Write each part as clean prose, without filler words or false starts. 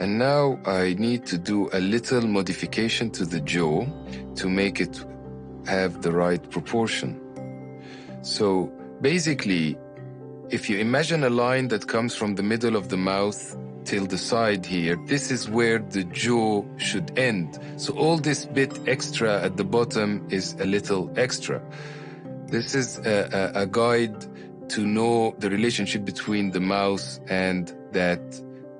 And now I need to do a little modification to the jaw to make it have the right proportion. So basically, if you imagine a line that comes from the middle of the mouth till the side here, this is where the jaw should end. So all this bit extra at the bottom is a little extra. This is a guide to know the relationship between the mouth and that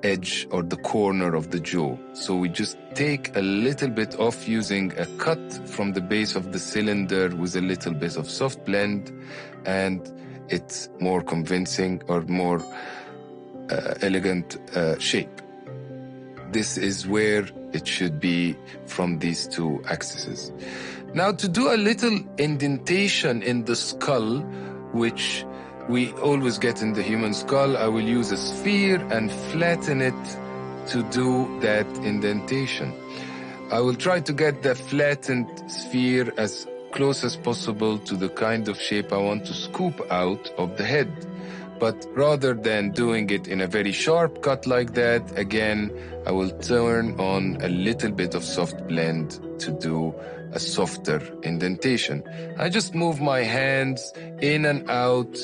edge or the corner of the jaw. So we just take a little bit off using a cut from the base of the cylinder with a little bit of soft blend, and it's more convincing or more elegant shape. This is where it should be from these two axes. Now to do a little indentation in the skull, which we always get in the human skull, I will use a sphere and flatten it to do that indentation. I will try to get the flattened sphere as close as possible to the kind of shape I want to scoop out of the head. But rather than doing it in a very sharp cut like that, again, I will turn on a little bit of soft blend to do a softer indentation. I just move my hands in and out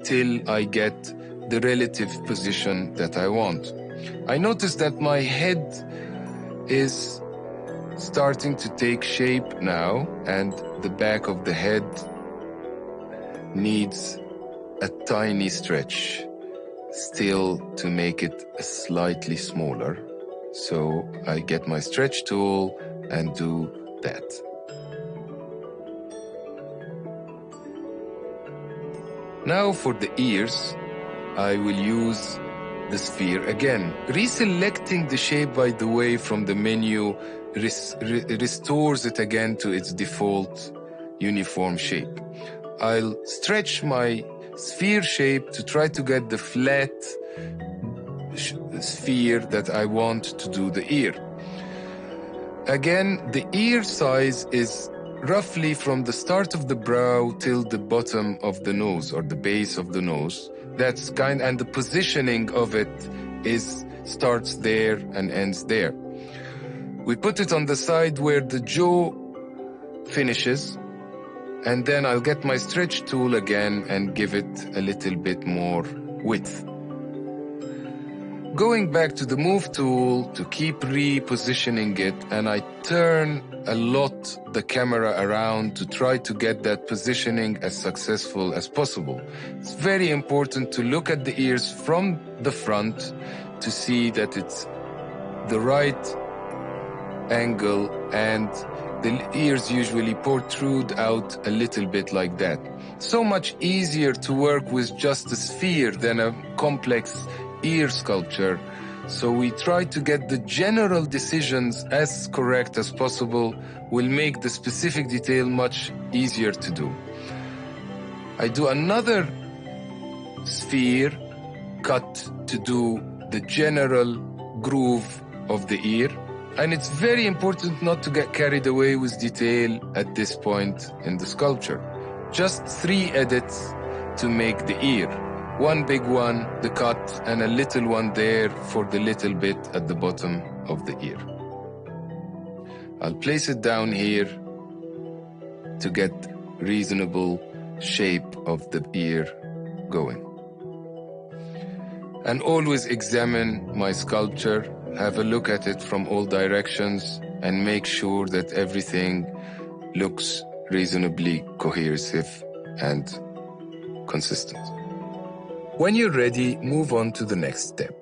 till I get the relative position that I want. I notice that my head is starting to take shape now, and the back of the head needs a tiny stretch still to make it slightly smaller. So I get my stretch tool and do that. Now for the ears, I will use the sphere again. Reselecting the shape, by the way, from the menu restores it again to its default uniform shape. I'll stretch my sphere shape to try to get the flat sphere that I want to do the ear. Again, the ear size is roughly from the start of the brow till the bottom of the nose or the base of the nose. And the positioning of it starts there and ends there. We put it on the side where the jaw finishes, and then I'll get my stretch tool again and give it a little bit more width. Going back to the move tool to keep repositioning it, and I turn a lot the camera around to try to get that positioning as successful as possible. It's very important to look at the ears from the front to see that it's the right angle, and the ears usually protrude out a little bit like that. So much easier to work with just a sphere than a complex ear sculpture. So we try to get the general decisions as correct as possible, will make the specific detail much easier to do. I do another sphere cut to do the general groove of the ear. And it's very important not to get carried away with detail at this point in the sculpture. Just 3 edits to make the ear. One big one, the cut, and a little one there for the little bit at the bottom of the ear. I'll place it down here to get reasonable shape of the ear going. And always examine my sculpture, have a look at it from all directions, and make sure that everything looks reasonably cohesive and consistent. When you're ready, move on to the next step.